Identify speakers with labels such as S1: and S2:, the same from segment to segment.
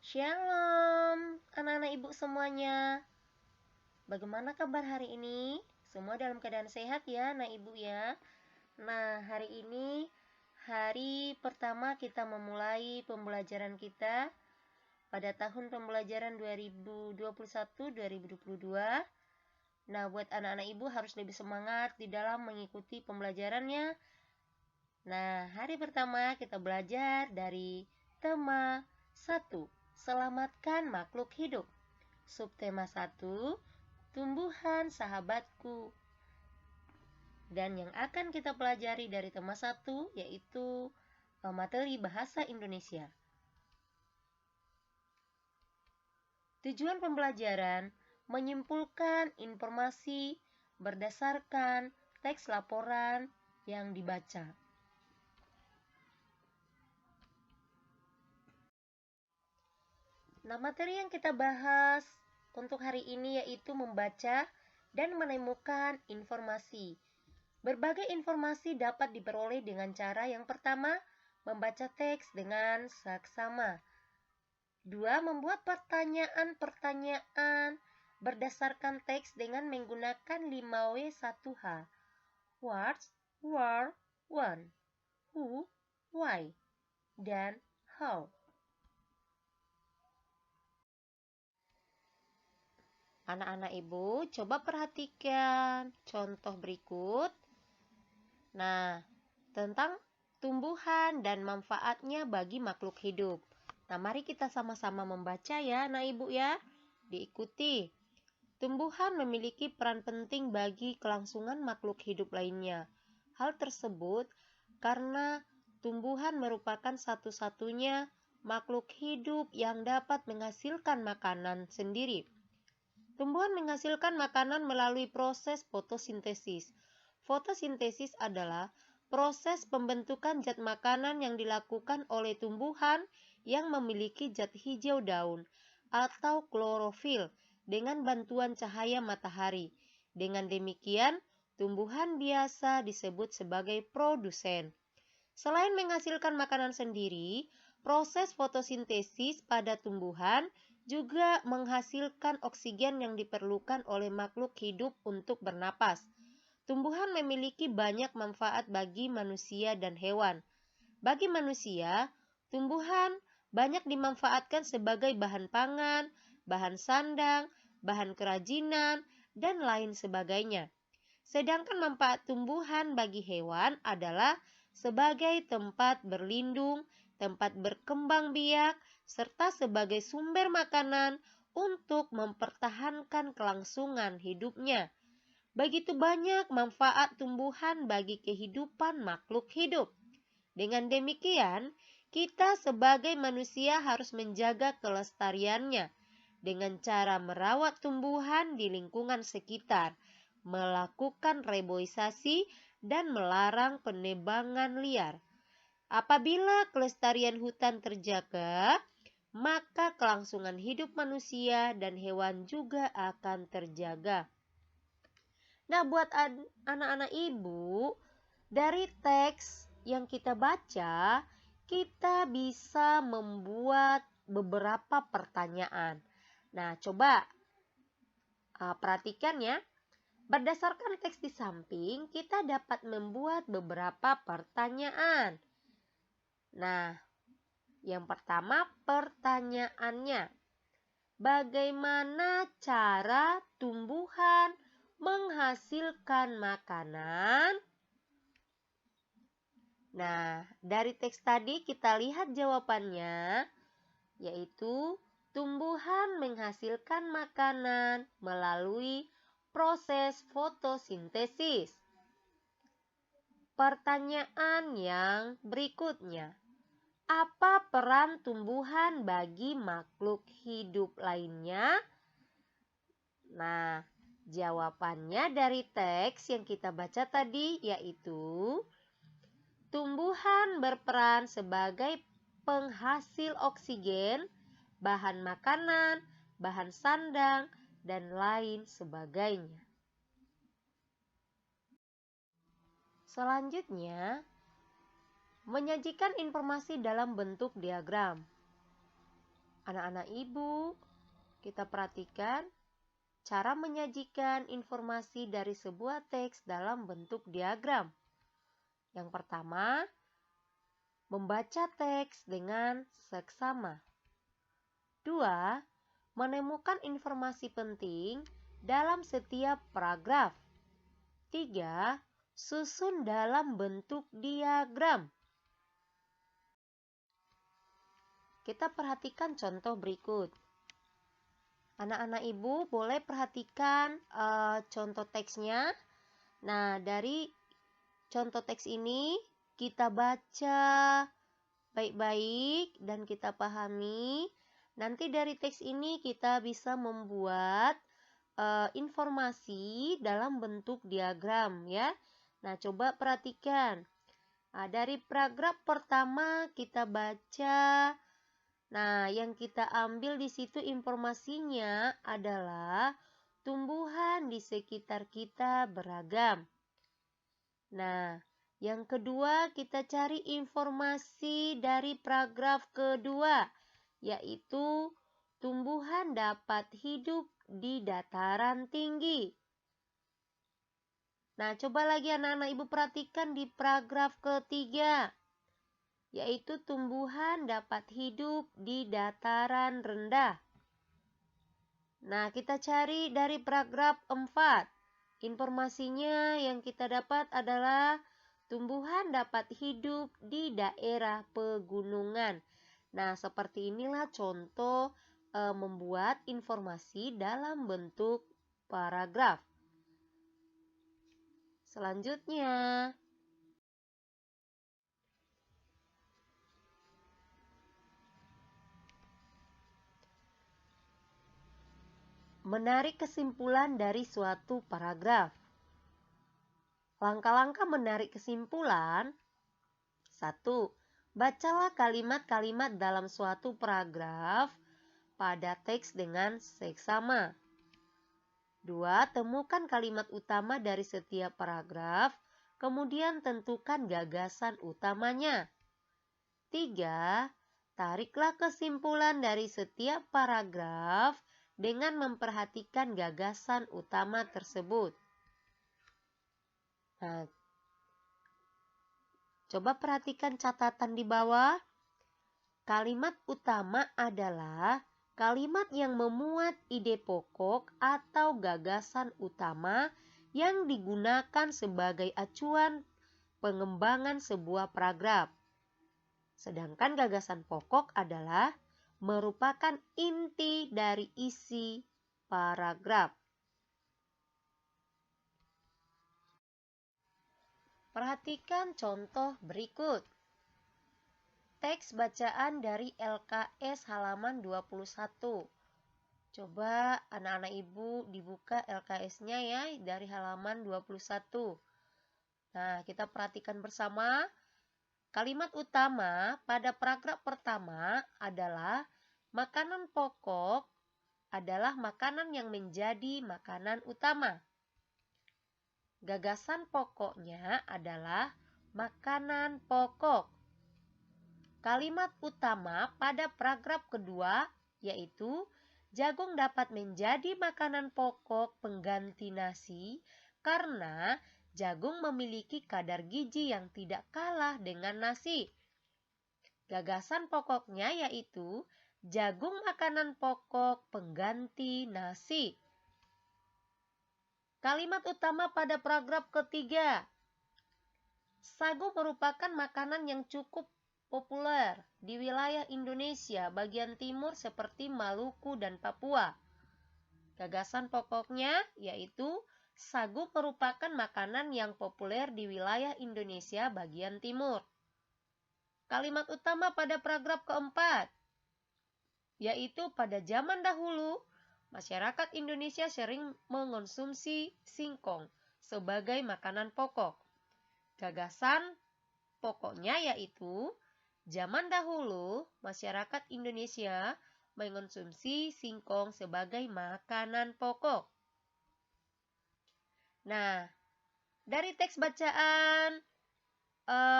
S1: Shalom, anak-anak ibu semuanya. Bagaimana kabar hari ini? Semua dalam keadaan sehat ya, anak ibu ya. Nah, hari ini hari pertama kita memulai pembelajaran kita pada tahun pembelajaran 2021-2022. Nah, buat anak-anak ibu harus lebih semangat di dalam mengikuti pembelajarannya. Nah, hari pertama kita belajar dari tema 1. Selamatkan makhluk hidup. Subtema 1, tumbuhan sahabatku. Dan yang akan kita pelajari dari tema 1 yaitu materi bahasa Indonesia. Tujuan pembelajaran menyimpulkan informasi berdasarkan teks laporan yang dibaca. Nah, materi yang kita bahas untuk hari ini yaitu membaca dan menemukan informasi. Berbagai informasi dapat diperoleh dengan cara yang pertama, membaca teks dengan saksama. 2. Membuat pertanyaan-pertanyaan berdasarkan teks dengan menggunakan 5W1H. What, where, when, who, why, dan how. Anak-anak ibu, coba perhatikan contoh berikut. Nah, tentang tumbuhan dan manfaatnya bagi makhluk hidup. Nah, mari kita sama-sama membaca ya, anak ibu ya. Diikuti. Tumbuhan memiliki peran penting bagi kelangsungan makhluk hidup lainnya. Hal tersebut karena tumbuhan merupakan satu-satunya makhluk hidup yang dapat menghasilkan makanan sendiri. Tumbuhan menghasilkan makanan melalui proses fotosintesis. Fotosintesis adalah proses pembentukan zat makanan yang dilakukan oleh tumbuhan yang memiliki zat hijau daun atau klorofil dengan bantuan cahaya matahari. Dengan demikian, tumbuhan biasa disebut sebagai produsen. Selain menghasilkan makanan sendiri, proses fotosintesis pada tumbuhan juga menghasilkan oksigen yang diperlukan oleh makhluk hidup untuk bernapas. Tumbuhan memiliki banyak manfaat bagi manusia dan hewan. Bagi manusia, tumbuhan banyak dimanfaatkan sebagai bahan pangan, bahan sandang, bahan kerajinan, dan lain sebagainya. Sedangkan manfaat tumbuhan bagi hewan adalah sebagai tempat berlindung, tempat berkembang biak, serta sebagai sumber makanan untuk mempertahankan kelangsungan hidupnya. Begitu banyak manfaat tumbuhan bagi kehidupan makhluk hidup. Dengan demikian, kita sebagai manusia harus menjaga kelestariannya dengan cara merawat tumbuhan di lingkungan sekitar, melakukan reboisasi, dan melarang penebangan liar. Apabila kelestarian hutan terjaga, maka kelangsungan hidup manusia dan hewan juga akan terjaga. Nah, buat anak-anak ibu, dari teks yang kita baca, kita bisa membuat beberapa pertanyaan. Nah, coba perhatikan ya. Berdasarkan teks di samping, kita dapat membuat beberapa pertanyaan. Nah, yang pertama pertanyaannya. Bagaimana cara tumbuhan menghasilkan makanan? Nah, dari teks tadi kita lihat jawabannya, yaitu tumbuhan menghasilkan makanan melalui proses fotosintesis. Pertanyaan yang berikutnya, apa peran tumbuhan bagi makhluk hidup lainnya? Nah, jawabannya dari teks yang kita baca tadi yaitu tumbuhan berperan sebagai penghasil oksigen, bahan makanan, bahan sandang, dan lain sebagainya. Selanjutnya, menyajikan informasi dalam bentuk diagram. Anak-anak ibu, kita perhatikan cara menyajikan informasi dari sebuah teks dalam bentuk diagram. Yang pertama, membaca teks dengan seksama. 2. Menemukan informasi penting dalam setiap paragraf. 3. Susun dalam bentuk diagram. Kita perhatikan contoh berikut. Anak-anak ibu boleh perhatikan contoh teksnya. Nah, dari contoh teks ini kita baca baik-baik dan kita pahami. Nanti dari teks ini kita bisa membuat informasi dalam bentuk diagram ya. Nah, coba perhatikan. Nah, dari paragraf pertama kita baca. Nah, yang kita ambil di situ informasinya adalah tumbuhan di sekitar kita beragam. Nah, yang kedua kita cari informasi dari paragraf kedua, yaitu tumbuhan dapat hidup di dataran tinggi. Nah, coba lagi anak-anak ibu perhatikan di paragraf ketiga, yaitu tumbuhan dapat hidup di dataran rendah. Nah, kita cari dari paragraf 4. Informasinya yang kita dapat adalah tumbuhan dapat hidup di daerah pegunungan. Nah, seperti inilah contoh membuat informasi dalam bentuk paragraf. Selanjutnya, menarik kesimpulan dari suatu paragraf. Langkah-langkah menarik kesimpulan. 1. Bacalah kalimat-kalimat dalam suatu paragraf pada teks dengan seksama. 2. Temukan kalimat utama dari setiap paragraf, kemudian tentukan gagasan utamanya. 3. Tariklah kesimpulan dari setiap paragraf dengan memperhatikan gagasan utama tersebut. Nah, coba perhatikan catatan di bawah. Kalimat utama adalah kalimat yang memuat ide pokok atau gagasan utama yang digunakan sebagai acuan pengembangan sebuah paragraf. Sedangkan gagasan pokok adalah merupakan inti dari isi paragraf. Perhatikan contoh berikut. Teks bacaan dari LKS halaman 21. Coba anak-anak ibu dibuka LKS-nya ya dari halaman 21. Nah, kita perhatikan bersama. Kalimat utama pada paragraf pertama adalah makanan pokok adalah makanan yang menjadi makanan utama. Gagasan pokoknya adalah makanan pokok. Kalimat utama pada paragraf kedua yaitu jagung dapat menjadi makanan pokok pengganti nasi karena jagung memiliki kadar gizi yang tidak kalah dengan nasi. Gagasan pokoknya yaitu jagung makanan pokok pengganti nasi. Kalimat utama pada paragraf ketiga. Sagu merupakan makanan yang cukup populer di wilayah Indonesia bagian timur seperti Maluku dan Papua. Gagasan pokoknya yaitu sagu merupakan makanan yang populer di wilayah Indonesia bagian timur. Kalimat utama pada paragraf keempat, yaitu pada zaman dahulu, masyarakat Indonesia sering mengonsumsi singkong sebagai makanan pokok. Gagasan pokoknya yaitu zaman dahulu masyarakat Indonesia mengonsumsi singkong sebagai makanan pokok. Nah, dari teks bacaan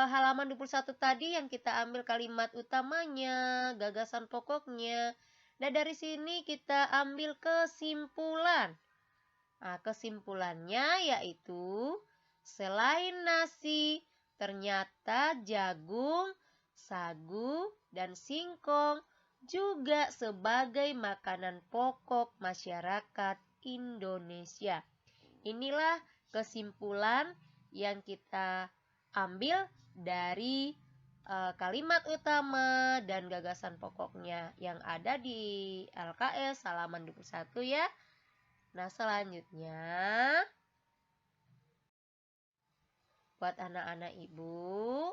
S1: halaman 21 tadi yang kita ambil kalimat utamanya, gagasan pokoknya, Nah, dari sini kita ambil kesimpulan. Nah, kesimpulannya yaitu selain nasi, ternyata jagung, sagu, dan singkong juga sebagai makanan pokok masyarakat Indonesia. Inilah kesimpulan yang kita ambil dari kalimat utama dan gagasan pokoknya yang ada di LKS halaman 21 ya. Nah, selanjutnya buat anak-anak ibu,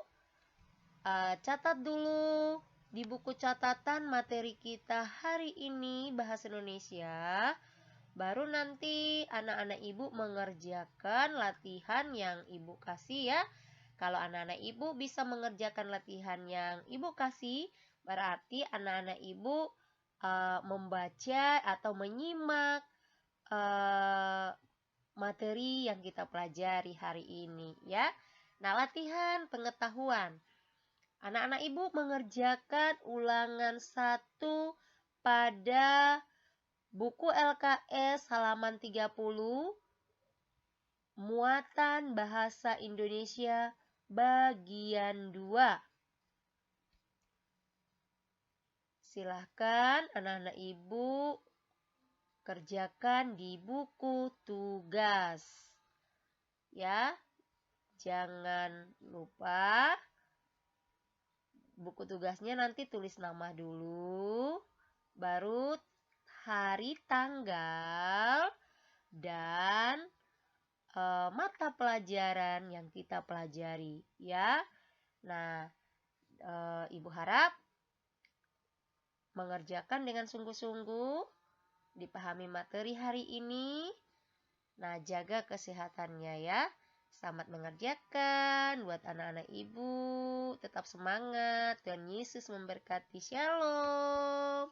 S1: catat dulu di buku catatan materi kita hari ini bahasa Indonesia. Baru nanti anak-anak ibu mengerjakan latihan yang ibu kasih ya. Kalau anak-anak ibu bisa mengerjakan latihan yang ibu kasih, berarti anak-anak ibu membaca atau menyimak materi yang kita pelajari hari ini ya. Nah, latihan pengetahuan. Anak-anak ibu mengerjakan ulangan 1 pada buku LKS halaman 30, muatan bahasa Indonesia bagian 2. Silahkan anak-anak ibu kerjakan di buku tugas. Ya, jangan lupa buku tugasnya nanti tulis nama dulu, baru hari, tanggal, dan mata pelajaran yang kita pelajari ya. Nah, ibu harap mengerjakan dengan sungguh-sungguh, dipahami materi hari ini. Nah, jaga kesehatannya ya. Selamat mengerjakan buat anak-anak ibu. Tetap semangat. Tuhan Yesus memberkati. Shalom.